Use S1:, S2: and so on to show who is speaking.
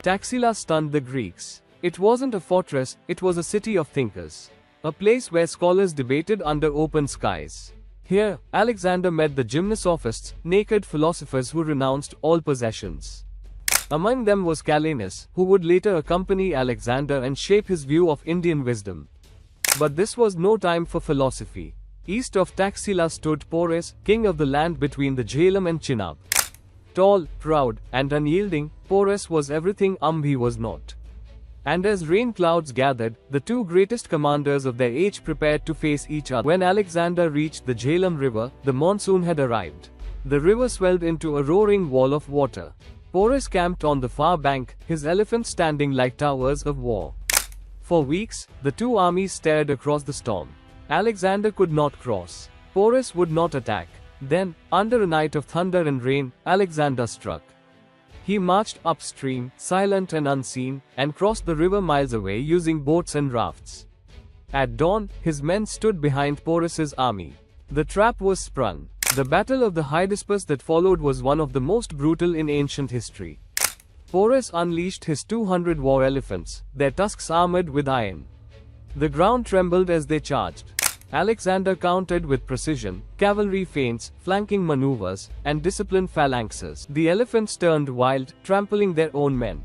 S1: Taxila stunned the Greeks. It wasn't a fortress, it was a city of thinkers. A place where scholars debated under open skies. Here, Alexander met the gymnosophists, naked philosophers who renounced all possessions. Among them was Calenus, who would later accompany Alexander and shape his view of Indian wisdom. But this was no time for philosophy. East of Taxila stood Porus, king of the land between the Jhelum and Chenab. Tall, proud, and unyielding, Porus was everything he was not. And as rain clouds gathered, the two greatest commanders of their age prepared to face each other. When Alexander reached the Jhelum river, the monsoon had arrived. The river swelled into a roaring wall of water. Porus camped on the far bank, his elephants standing like towers of war. For weeks, the two armies stared across the storm. Alexander could not cross. Porus would not attack. Then, under a night of thunder and rain, Alexander struck. He marched upstream, silent and unseen, and crossed the river miles away using boats and rafts. At dawn, his men stood behind Porus's army. The trap was sprung. The Battle of the Hydaspes that followed was one of the most brutal in ancient history. Porus unleashed his 200 war elephants, their tusks armored with iron. The ground trembled as they charged. Alexander countered with precision, cavalry feints, flanking maneuvers, and disciplined phalanxes. The elephants turned wild, trampling their own men.